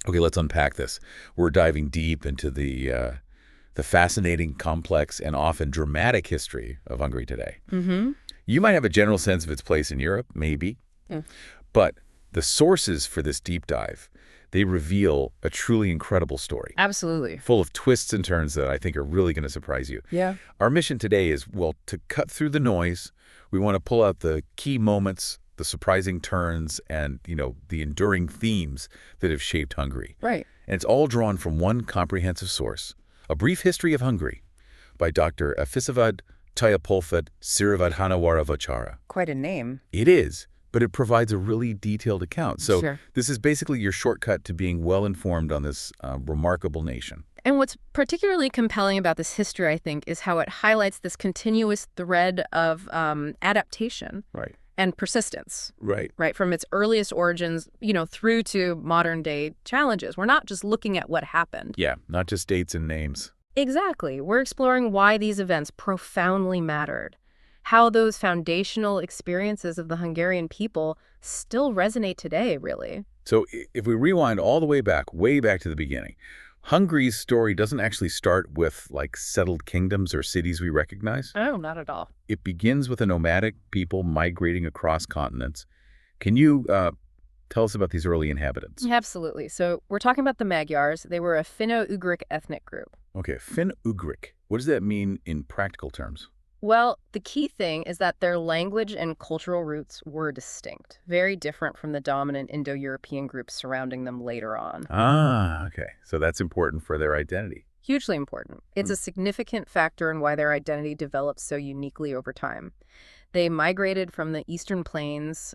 Okay, let's unpack this. We're diving deep into the fascinating, complex, and often dramatic history of Hungary today. Mm-hmm. You might have a general sense of its place in Europe, maybe, but the sources for this deep dive, they reveal a truly incredible story. Absolutely. Full of twists and turns that I think are really going to surprise you. Yeah. Our mission today is, well, to cut through the noise. We want to pull out the key moments, the surprising turns, and, the enduring themes that have shaped Hungary. Right. And it's all drawn from one comprehensive source, A Brief History of Hungary by Dr. Efiszavad Tayapolfed Sirivadhanawara. Quite a name. It is, but it provides a really detailed account. So Sure. This is basically your shortcut to being well-informed on this remarkable nation. And what's particularly compelling about this history, I think, is how it highlights this continuous thread of adaptation Right. and persistence, Right. right? From its earliest origins, through to modern day challenges. We're not just looking at what happened. Yeah, not just dates and names. Exactly. We're exploring why these events profoundly mattered, how those foundational experiences of the Hungarian people still resonate today, really. So if we rewind all the way back to the beginning, Hungary's story doesn't actually start with settled kingdoms or cities we recognize. Oh, not at all. It begins with a nomadic people migrating across continents. Can you tell us about these early inhabitants? Absolutely. So we're talking about the Magyars. They were a Finno-Ugric ethnic group. Okay, Finno-Ugric. What does that mean in practical terms? Well, the key thing is that their language and cultural roots were distinct, very different from the dominant Indo-European groups surrounding them later on. Ah, okay. So that's important for their identity. Hugely important. It's a significant factor in why their identity developed so uniquely over time. They migrated from the eastern plains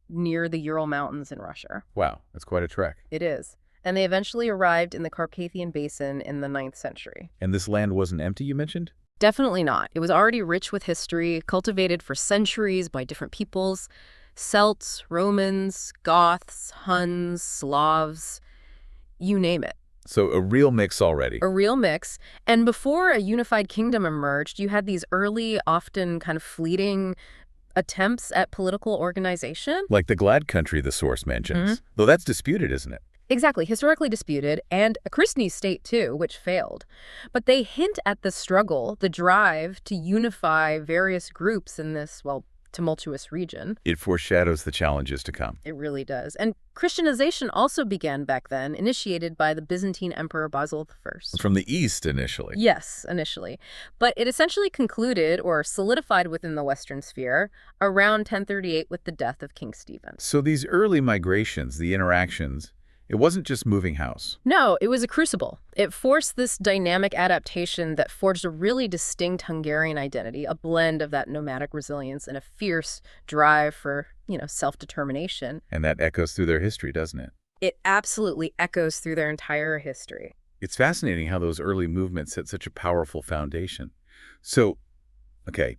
near the Ural Mountains in Russia. Wow, that's quite a trek. It is. And they eventually arrived in the Carpathian Basin in the 9th century. And this land wasn't empty, you mentioned? Definitely not. It was already rich with history, cultivated for centuries by different peoples. Celts, Romans, Goths, Huns, Slavs, you name it. So a real mix already. A real mix. And before a unified kingdom emerged, you had these early, often kind of fleeting attempts at political organization. Like the Glad country the source mentions. Though that's disputed, isn't it? Exactly, historically disputed, and a Christian state too, which failed. But they hint at the struggle, the drive to unify various groups in this, tumultuous region. It foreshadows the challenges to come. It really does. And Christianization also began back then, initiated by the Byzantine Emperor Basil I. From the east initially. Yes, initially. But it essentially concluded or solidified within the Western sphere around 1038 with the death of King Stephen. So these early migrations, the interactions, it wasn't just moving house. No, it was a crucible. It forced this dynamic adaptation that forged a really distinct Hungarian identity, a blend of that nomadic resilience and a fierce drive for, self-determination. And that echoes through their history, doesn't it? It absolutely echoes through their entire history. It's fascinating how those early movements set such a powerful foundation. So, okay,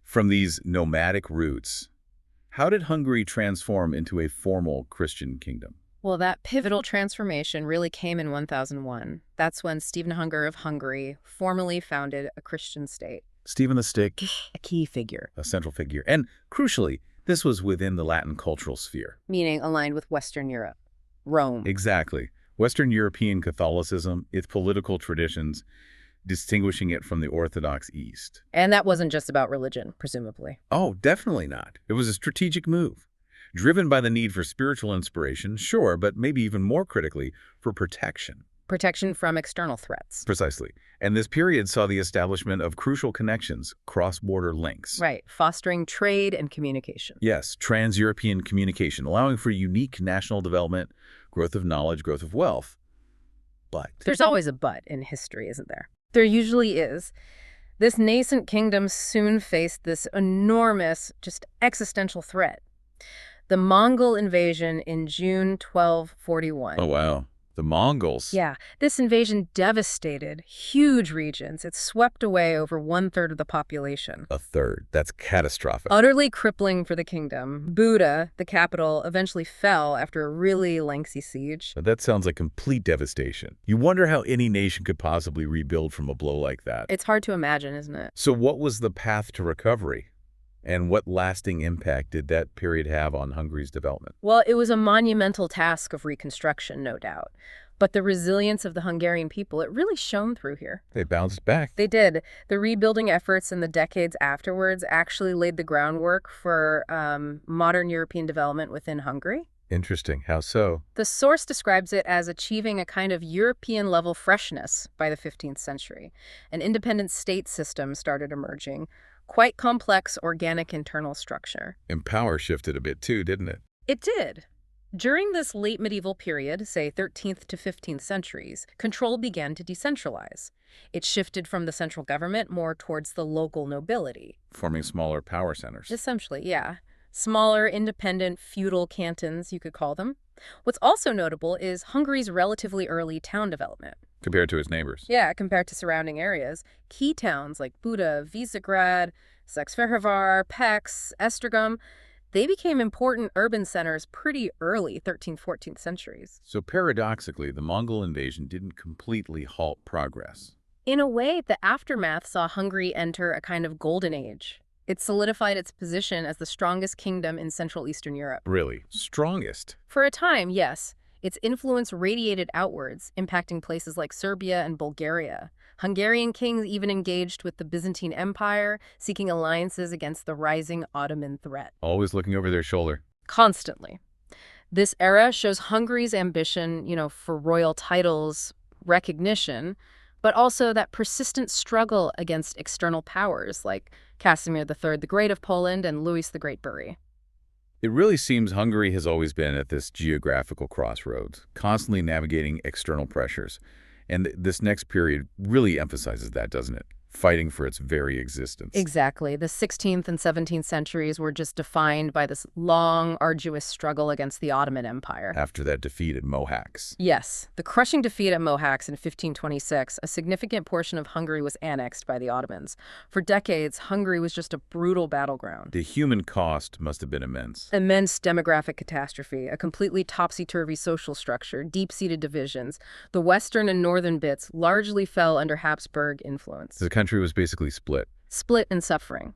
from these nomadic roots, how did Hungary transform into a formal Christian kingdom? Well, that pivotal transformation really came in 1001. That's when Stephen Hunger of Hungary formally founded a Christian state. Stephen the Stick. A key figure. A central figure. And crucially, this was within the Latin cultural sphere. Meaning aligned with Western Europe. Rome. Exactly. Western European Catholicism, its political traditions, distinguishing it from the Orthodox East. And that wasn't just about religion, presumably. Oh, definitely not. It was a strategic move. Driven by the need for spiritual inspiration, sure, but maybe even more critically, for protection. Protection from external threats. Precisely. And this period saw the establishment of crucial connections, cross-border links. Right, fostering trade and communication. Yes, trans-European communication, allowing for unique national development, growth of knowledge, growth of wealth. But there's always a but in history, isn't there? There usually is. This nascent kingdom soon faced this enormous, just existential threat. The Mongol invasion in June 1241. Oh, wow. The Mongols. Yeah, this invasion devastated huge regions. It swept away over 1/3 of the population. A third. That's catastrophic. Utterly crippling for the kingdom. Buda, the capital, eventually fell after a really lengthy siege. That sounds like complete devastation. You wonder how any nation could possibly rebuild from a blow like that. It's hard to imagine, isn't it? So what was the path to recovery? And what lasting impact did that period have on Hungary's development? Well, it was a monumental task of reconstruction, no doubt. But the resilience of the Hungarian people, it really shone through here. They bounced back. They did. The rebuilding efforts in the decades afterwards actually laid the groundwork for modern European development within Hungary. Interesting. How so? The source describes it as achieving a kind of European-level freshness by the 15th century. An independent state system started emerging, quite complex organic internal structure. And power shifted a bit too, didn't it? It did. During this late medieval period, say 13th to 15th centuries, control began to decentralize. It shifted from the central government more towards the local nobility. Forming smaller power centers. Essentially, yeah. Smaller, independent, feudal cantons, you could call them. What's also notable is Hungary's relatively early town development. Compared to its neighbors. Yeah, compared to surrounding areas. Key towns like Buda, Visegrad, Székesfehérvár, Pécs, Esztergom, they became important urban centers pretty early 13th, 14th centuries. So paradoxically, the Mongol invasion didn't completely halt progress. In a way, the aftermath saw Hungary enter a kind of golden age. It solidified its position as the strongest kingdom in Central Eastern Europe. Really? Strongest? For a time, yes. Its influence radiated outwards, impacting places like Serbia and Bulgaria. Hungarian kings even engaged with the Byzantine Empire, seeking alliances against the rising Ottoman threat. Always looking over their shoulder. Constantly. This era shows Hungary's ambition, for royal titles, recognition, but also that persistent struggle against external powers like Casimir III the Great of Poland and Louis the Great Bury. It really seems Hungary has always been at this geographical crossroads, constantly navigating external pressures. And this next period really emphasizes that, doesn't it? Fighting for its very existence. Exactly. The 16th and 17th centuries were just defined by this long, arduous struggle against the Ottoman Empire. After that defeat at Mohacs. Yes. The crushing defeat at Mohacs in 1526, a significant portion of Hungary was annexed by the Ottomans. For decades, Hungary was just a brutal battleground. The human cost must have been immense. Immense demographic catastrophe, a completely topsy-turvy social structure, deep-seated divisions. The western and northern bits largely fell under Habsburg influence. The country was basically split. Split and suffering.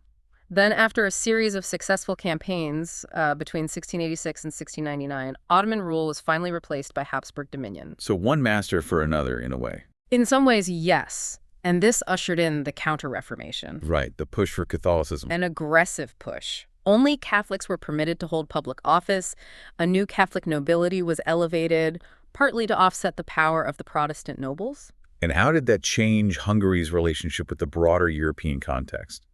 Then, after a series of successful campaigns between 1686 and 1699, Ottoman rule was finally replaced by Habsburg dominion. So one master for another, in a way. In some ways, yes. And this ushered in the Counter-Reformation. Right, the push for Catholicism. An aggressive push. Only Catholics were permitted to hold public office. A new Catholic nobility was elevated, partly to offset the power of the Protestant nobles. And how did that change Hungary's relationship with the broader European context,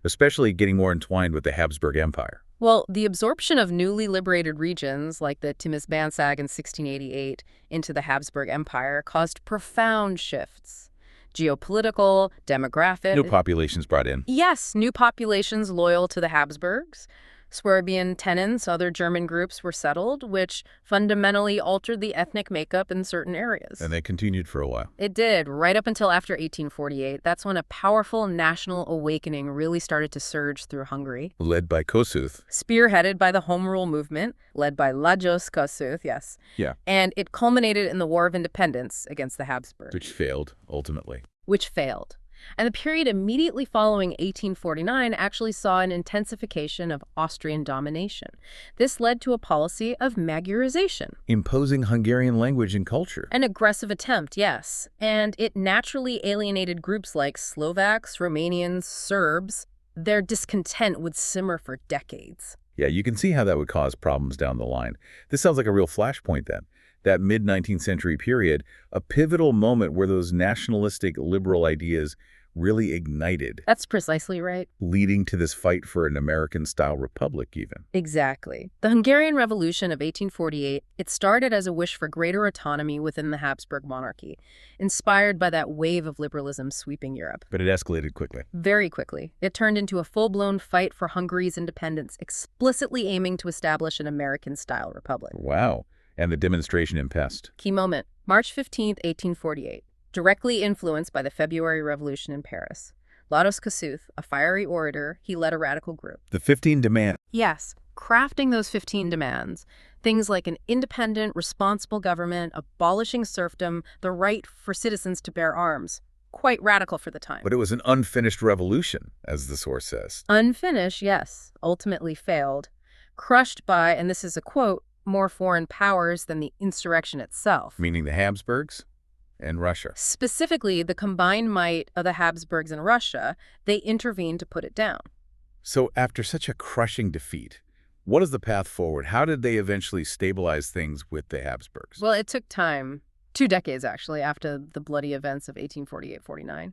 especially getting more entwined with the Habsburg Empire? Well, the absorption of newly liberated regions like the Timisbanság in 1688 into the Habsburg Empire caused profound shifts. Geopolitical, demographic. New populations brought in. Yes, new populations loyal to the Habsburgs. Swabian tenants, other German groups were settled, which fundamentally altered the ethnic makeup in certain areas. And they continued for a while. It did, right up until after 1848. That's when a powerful national awakening really started to surge through Hungary. Led by Kossuth. Spearheaded by the Home Rule movement, led by Lajos Kossuth, yes. Yeah. And it culminated in the War of Independence against the Habsburgs. Which failed, ultimately. Which failed. And the period immediately following 1849 actually saw an intensification of Austrian domination. This led to a policy of Magyarization. Imposing Hungarian language and culture. An aggressive attempt, yes. And it naturally alienated groups like Slovaks, Romanians, Serbs. Their discontent would simmer for decades. Yeah, you can see how that would cause problems down the line. This sounds like a real flashpoint then. That mid-19th century period, a pivotal moment where those nationalistic liberal ideas really ignited. That's precisely right. Leading to this fight for an American-style republic even. Exactly. The Hungarian Revolution of 1848, it started as a wish for greater autonomy within the Habsburg monarchy, inspired by that wave of liberalism sweeping Europe. But it escalated quickly. Very quickly. It turned into a full-blown fight for Hungary's independence, explicitly aiming to establish an American-style republic. Wow. And the demonstration in Pest. Key moment, March 15, 1848. Directly influenced by the February Revolution in Paris. Lajos Kossuth, a fiery orator, he led a radical group. The 15 demands. Yes, crafting those 15 demands. Things like an independent, responsible government, abolishing serfdom, the right for citizens to bear arms. quite radical for the time. But it was an unfinished revolution, as the source says. Unfinished, yes, ultimately failed. Crushed by, and this is a quote, more foreign powers than the insurrection itself. Meaning the Habsburgs and Russia. Specifically, the combined might of the Habsburgs and Russia, they intervened to put it down. So after such a crushing defeat, what is the path forward? How did they eventually stabilize things with the Habsburgs? Well, it took time. 2 decades, actually, after the bloody events of 1848-49.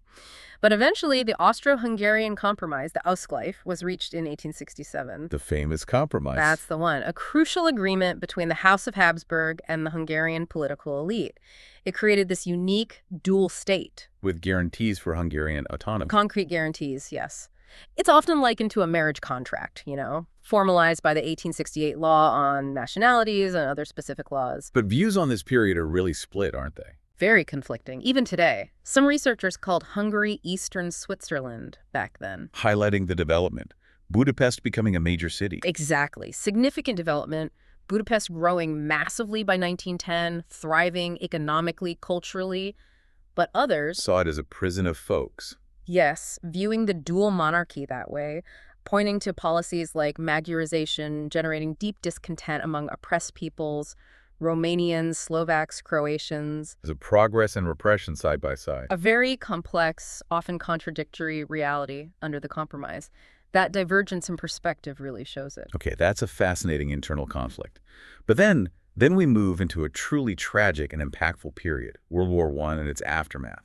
But eventually, the Austro-Hungarian Compromise, the Ausgleich, was reached in 1867. The famous compromise. That's the one. A crucial agreement between the House of Habsburg and the Hungarian political elite. It created this unique dual state. With guarantees for Hungarian autonomy. Concrete guarantees, yes. It's often likened to a marriage contract, formalized by the 1868 law on nationalities and other specific laws. But views on this period are really split, aren't they? Very conflicting, even today. Some researchers called Hungary Eastern Switzerland back then. Highlighting the development. Budapest becoming a major city. Exactly. Significant development. Budapest growing massively by 1910, thriving economically, culturally. But others saw it as a prison of folks. Yes, viewing the dual monarchy that way, pointing to policies like Magyarization, generating deep discontent among oppressed peoples, Romanians, Slovaks, Croatians. As a progress and repression side by side. A very complex, often contradictory reality under the compromise. That divergence in perspective really shows it. Okay, that's a fascinating internal conflict. But then we move into a truly tragic and impactful period, World War I and its aftermath.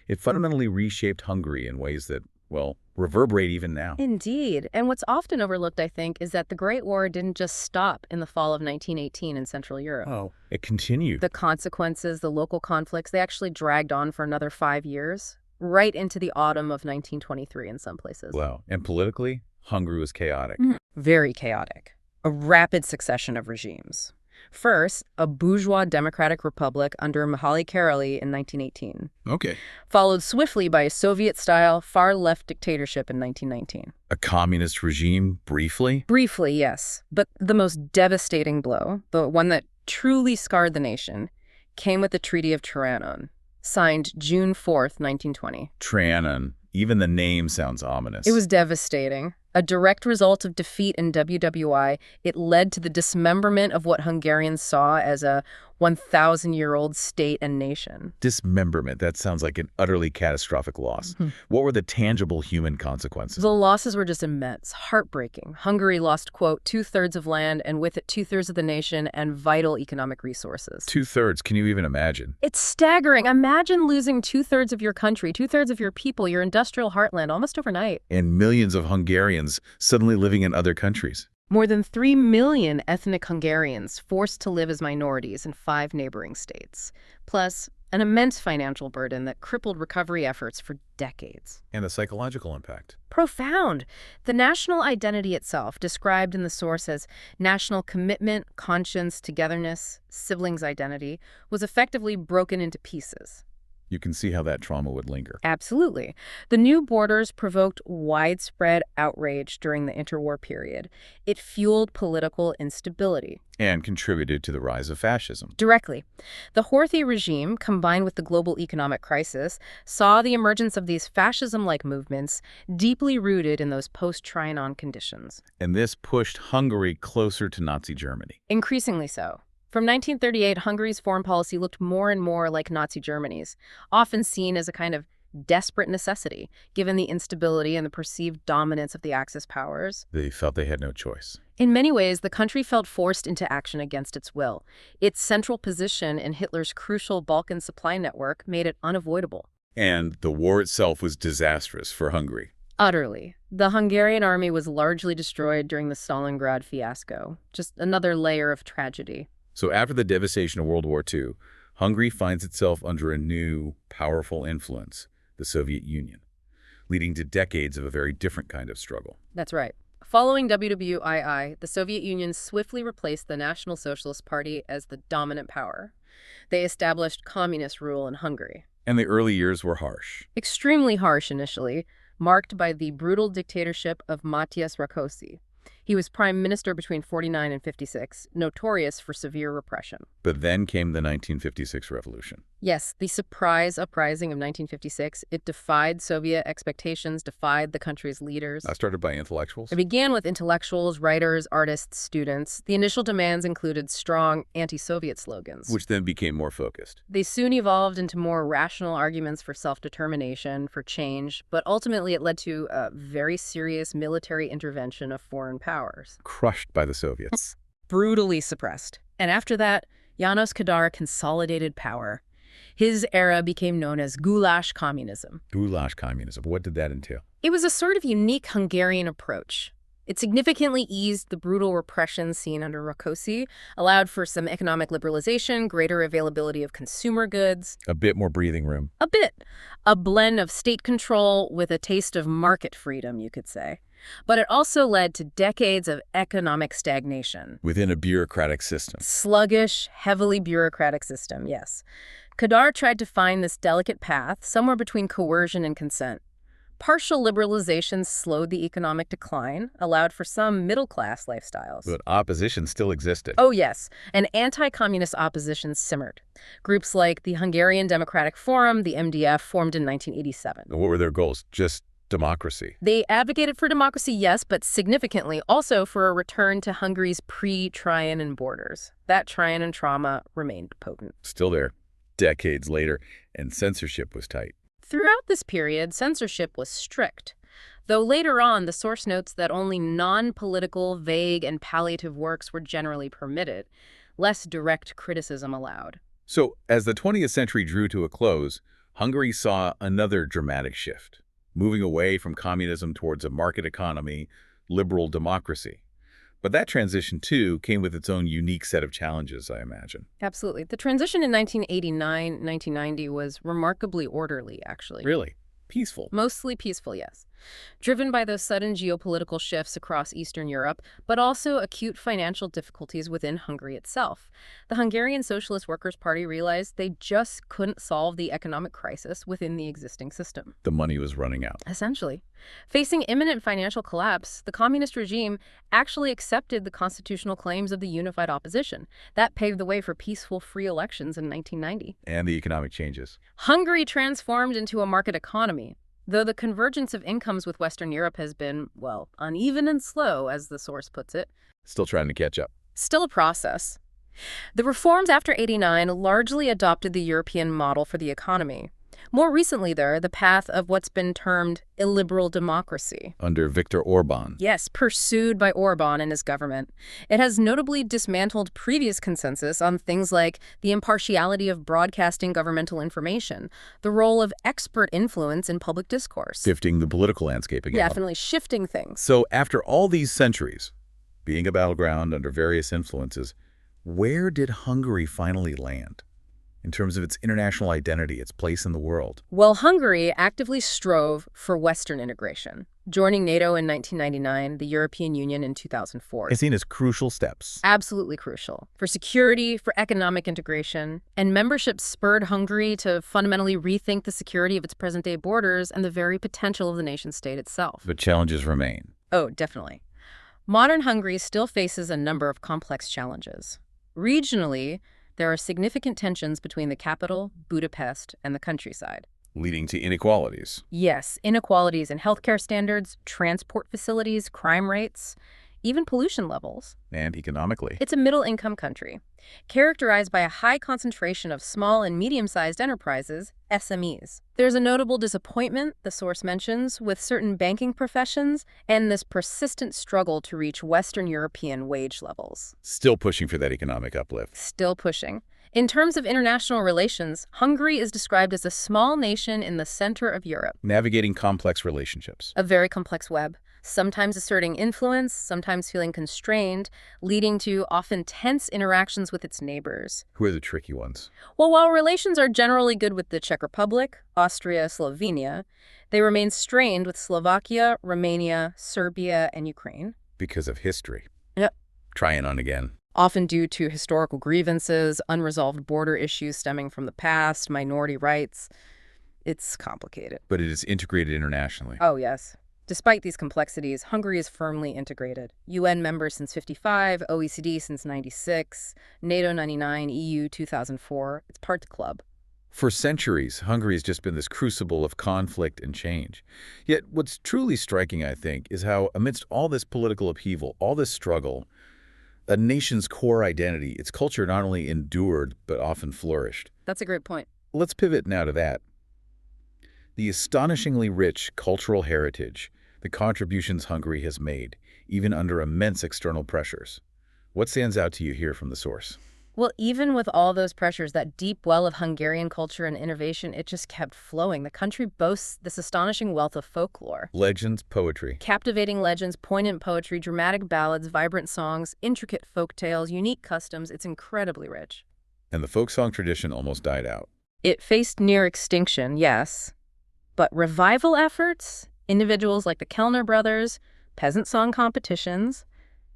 It fundamentally reshaped Hungary in ways that, well, reverberate even now. Indeed. And what's often overlooked, I think, is that the Great War didn't just stop in the fall of 1918 in Central Europe. Oh, it continued. The consequences, the local conflicts, they actually dragged on for another 5 years, right into the autumn of 1923 in some places. Wow. And politically, Hungary was chaotic. Very chaotic. A rapid succession of regimes. First, a bourgeois democratic republic under Mihaly Károlyi in 1918. Okay. Followed swiftly by a Soviet-style far-left dictatorship in 1919. A communist regime, briefly? Briefly, yes. But the most devastating blow, the one that truly scarred the nation, came with the Treaty of Trianon, signed June 4th, 1920. Trianon. Even the name sounds ominous. It was devastating. A direct result of defeat in WWI, it led to the dismemberment of what Hungarians saw as a 1,000-year-old state and nation. Dismemberment, that sounds like an utterly catastrophic loss. What were the tangible human consequences? The losses were just immense, heartbreaking. Hungary lost, quote, 2/3 of land, and with it 2/3 of the nation and vital economic resources. 2/3, can you even imagine? It's staggering. Imagine losing 2/3 of your country, 2/3 of your people, your industrial heartland, almost overnight. And millions of Hungarians suddenly living in other countries. More than 3 million ethnic Hungarians forced to live as minorities in 5 neighboring states, plus an immense financial burden that crippled recovery efforts for decades. And the psychological impact. Profound. The national identity itself, described in the source as national commitment, conscience, togetherness, siblings' identity, was effectively broken into pieces. You can see how that trauma would linger. Absolutely. The new borders provoked widespread outrage during the interwar period. It fueled political instability. And contributed to the rise of fascism. Directly. The Horthy regime, combined with the global economic crisis, saw the emergence of these fascism-like movements deeply rooted in those post-Trianon conditions. And this pushed Hungary closer to Nazi Germany. Increasingly so. From 1938, Hungary's foreign policy looked more and more like Nazi Germany's, often seen as a kind of desperate necessity, given the instability and the perceived dominance of the Axis powers. They felt they had no choice. In many ways, the country felt forced into action against its will. Its central position in Hitler's crucial Balkan supply network made it unavoidable. And the war itself was disastrous for Hungary. Utterly. The Hungarian army was largely destroyed during the Stalingrad fiasco. Just another layer of tragedy. So after the devastation of World War II, Hungary finds itself under a new, powerful influence, the Soviet Union, leading to decades of a very different kind of struggle. That's right. Following WWII, the Soviet Union swiftly replaced the National Socialist Party as the dominant power. They established communist rule in Hungary. And the early years were harsh. Extremely harsh initially, marked by the brutal dictatorship of Matyas Rákosi. He was prime minister between 49 and 56, notorious for severe repression. But then came the 1956 revolution. Yes, the surprise uprising of 1956, it defied Soviet expectations, defied the country's leaders. Started by intellectuals? It began with intellectuals, writers, artists, students. The initial demands included strong anti-Soviet slogans, Which then became more focused. they soon evolved into more rational arguments for self-determination, for change, but ultimately it led to a very serious military intervention of foreign powers. Crushed by the Soviets. Brutally suppressed. And after that, János Kadar consolidated power. His era became known as goulash communism. Goulash communism. What did that entail? It was a sort of unique Hungarian approach. It significantly eased the brutal repression seen under Rákosi, allowed for some economic liberalization, greater availability of consumer goods. A bit more breathing room. A bit. A blend of state control with a taste of market freedom, you could say. But it also led to decades of economic stagnation. Within a bureaucratic system. Sluggish, heavily bureaucratic system, yes. Kadar tried to find this delicate path somewhere between coercion and consent. Partial liberalization slowed the economic decline, allowed for some middle-class lifestyles. But opposition still existed. Oh, yes, and anti-communist opposition simmered. Groups like the Hungarian Democratic Forum, the MDF, formed in 1987. What were their goals? Just democracy? They advocated for democracy, yes, but significantly also for a return to Hungary's pre-Trianon borders. That Trianon trauma remained potent. Still there. Decades later, and censorship was tight. Throughout this period, censorship was strict, though later on the source notes that only non-political, vague, and palliative works were generally permitted, less direct criticism allowed. So, as the 20th century drew to a close, Hungary saw another dramatic shift, moving away from communism towards a market economy, liberal democracy. But that transition, too, came with its own unique set of challenges, I imagine. Absolutely. The transition in 1989, 1990 was remarkably orderly, actually. Really? Peaceful? Mostly peaceful, yes. Driven by those sudden geopolitical shifts across Eastern Europe, but also acute financial difficulties within Hungary itself. The Hungarian Socialist Workers' Party realized they just couldn't solve the economic crisis within the existing system. The money was running out. Essentially. Facing imminent financial collapse, the communist regime actually accepted the constitutional claims of the unified opposition. That paved the way for peaceful, free elections in 1990. And the economic changes. Hungary transformed into a market economy, though the convergence of incomes with Western Europe has been, well, uneven and slow, as the source puts it. Still trying to catch up. Still a process. The reforms after '89 largely adopted the European model for the economy. More recently, though, the path of what's been termed illiberal democracy. Under Viktor Orban. Yes, pursued by Orban and his government. It has notably dismantled previous consensus on things like the impartiality of broadcasting governmental information, the role of expert influence in public discourse. Shifting the political landscape again. Definitely shifting things. So after all these centuries, being a battleground under various influences, where did Hungary finally land? In terms of its international identity, its place in the world? Well, Hungary actively strove for Western integration, joining NATO in 1999, the European Union in 2004. It's seen as crucial steps. Absolutely crucial. For security, for economic integration, and membership spurred Hungary to fundamentally rethink the security of its present-day borders and the very potential of the nation-state itself. But challenges remain. Oh, definitely. Modern Hungary still faces a number of complex challenges. Regionally, there are significant tensions between the capital, Budapest, and the countryside. Leading to inequalities. Yes, inequalities in healthcare standards, transport facilities, crime rates, even pollution levels. And economically. It's a middle-income country, characterized by a high concentration of small and medium-sized enterprises, SMEs. There's a notable disappointment, the source mentions, with certain banking professions and this persistent struggle to reach Western European wage levels. Still pushing for that economic uplift. Still pushing. In terms of international relations, Hungary is described as a small nation in the center of Europe. Navigating complex relationships. A very complex web. Sometimes asserting influence, sometimes feeling constrained, leading to often tense interactions with its neighbors. Who are the tricky ones? Well, while relations are generally good with the Czech Republic, Austria, Slovenia, they remain strained with Slovakia, Romania, Serbia, and Ukraine. Because of history. Yep. Trying on again. Often due to historical grievances, unresolved border issues stemming from the past, minority rights. It's complicated. But it is integrated internationally. Oh, yes. Despite these complexities, Hungary is firmly integrated. UN member since '55, OECD since '96, NATO '99, EU 2004. It's part of the club. For centuries, Hungary has just been this crucible of conflict and change. Yet what's truly striking, I think, is how amidst all this political upheaval, all this struggle, a nation's core identity, its culture not only endured, but often flourished. That's a great point. Let's pivot now to that. The astonishingly rich cultural heritage, the contributions Hungary has made, even under immense external pressures. What stands out to you here from the source? Well, even with all those pressures, that deep well of Hungarian culture and innovation, it just kept flowing. The country boasts this astonishing wealth of folklore. Legends, poetry. Captivating legends, poignant poetry, dramatic ballads, vibrant songs, intricate folk tales, unique customs. It's incredibly rich. And the folk song tradition almost died out. It faced near extinction, yes. But revival efforts, individuals like the Kellner brothers, peasant song competitions,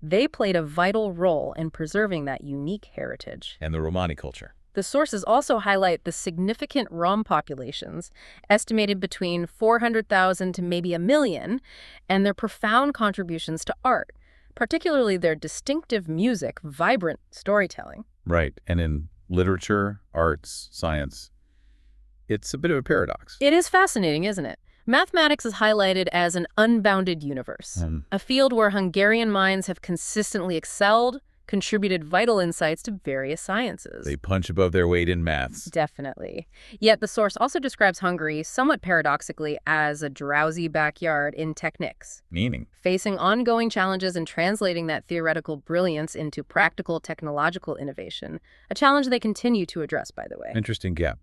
they played a vital role in preserving that unique heritage. And the Romani culture. The sources also highlight the significant Rom populations, estimated between 400,000 to maybe 1 million, and their profound contributions to art, particularly their distinctive music, vibrant storytelling. Right. And in literature, arts, science, it's a bit of a paradox. It is fascinating, isn't it? Mathematics is highlighted as an unbounded universe, a field where Hungarian minds have consistently excelled, contributed vital insights to various sciences. They punch above their weight in maths. Definitely. Yet the source also describes Hungary, somewhat paradoxically, as a drowsy backyard in techniques. Meaning? Facing ongoing challenges in translating that theoretical brilliance into practical technological innovation, a challenge they continue to address, by the way. Interesting gap.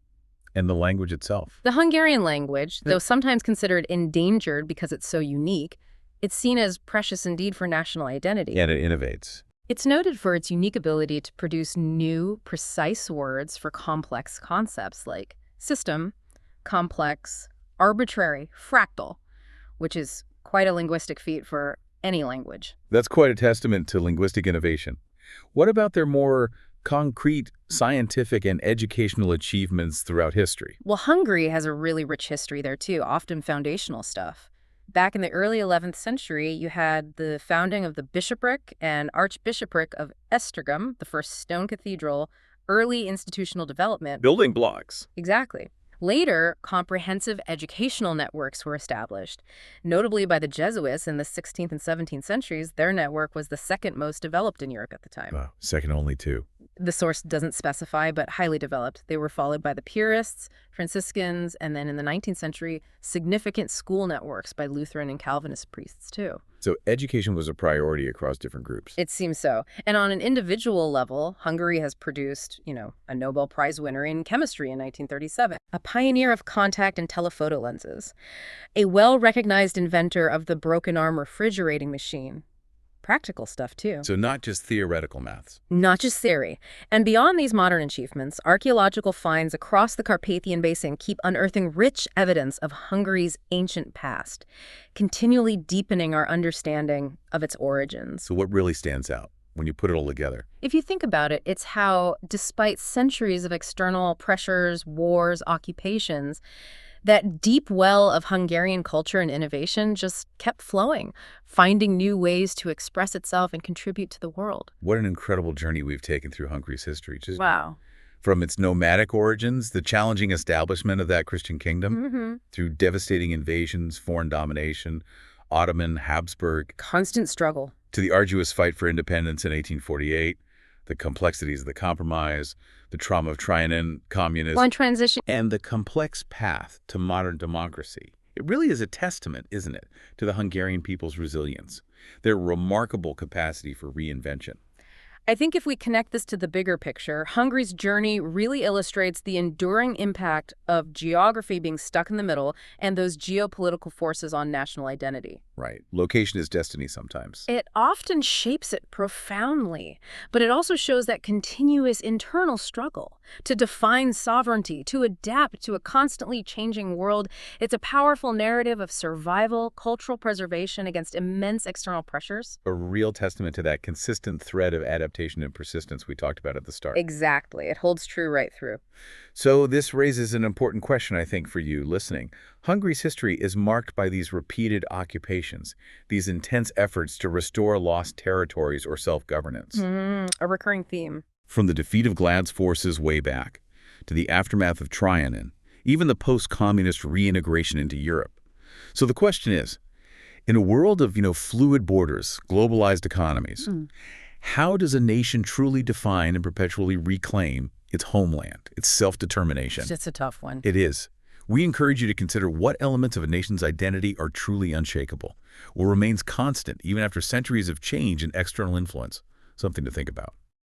And the language itself. The Hungarian language, though sometimes considered endangered because it's so unique, it's seen as precious indeed for national identity. And it innovates. It's noted for its unique ability to produce new, precise words for complex concepts like system, complex, arbitrary, fractal, which is quite a linguistic feat for any language. That's quite a testament to linguistic innovation. What about their more concrete scientific and educational achievements throughout history? Well, Hungary has a really rich history there too, often foundational stuff. Back in the early 11th century, you had the founding of the bishopric and archbishopric of Esztergom, the first stone cathedral, early institutional development. Building blocks. Exactly. Later, comprehensive educational networks were established. Notably by the Jesuits in the 16th and 17th centuries, their network was the second most developed in Europe at the time. Wow, second only to. The source doesn't specify, but highly developed. They were followed by the Purists, Franciscans, and then in the 19th century, significant school networks by Lutheran and Calvinist priests, too. So education was a priority across different groups. It seems so. And on an individual level, Hungary has produced, a Nobel Prize winner in chemistry in 1937, a pioneer of contact and telephoto lenses, a well-recognized inventor of the broken arm refrigerating machine. Practical stuff, too. So not just theoretical maths. Not just theory. And beyond these modern achievements, archaeological finds across the Carpathian Basin keep unearthing rich evidence of Hungary's ancient past, continually deepening our understanding of its origins. So what really stands out when you put it all together? If you think about it, it's how, despite centuries of external pressures, wars, occupations, that deep well of Hungarian culture and innovation just kept flowing, finding new ways to express itself and contribute to the world. What an incredible journey we've taken through Hungary's history. Wow. From its nomadic origins, the challenging establishment of that Christian kingdom, through devastating invasions, foreign domination, Ottoman, Habsburg. Constant struggle. To the arduous fight for independence in 1848, the complexities of the compromise, the trauma of Trianon communism, One transition. and the complex path to modern democracy. It really is a testament, isn't it, to the Hungarian people's resilience, their remarkable capacity for reinvention. I think if we connect this to the bigger picture, Hungary's journey really illustrates the enduring impact of geography being stuck in the middle and those geopolitical forces on national identity. Right. Location is destiny sometimes. It often shapes it profoundly, but it also shows that continuous internal struggle to define sovereignty, to adapt to a constantly changing world. It's a powerful narrative of survival, cultural preservation against immense external pressures. A real testament to that consistent thread of adaptation adaptation and persistence we talked about at the start. Exactly. It holds true right through. So this raises an important question, I think, for you listening. Hungary's history is marked by these repeated occupations, these intense efforts to restore lost territories or self-governance. A recurring theme. From the defeat of Glad's forces way back, to the aftermath of Trianon, even the post-communist reintegration into Europe. So the question is, in a world of, fluid borders, globalized economies, how does a nation truly define and perpetually reclaim its homeland, its self-determination? It's a tough one. It is. We encourage you to consider what elements of a nation's identity are truly unshakable, or remains constant even after centuries of change and external influence. Something to think about.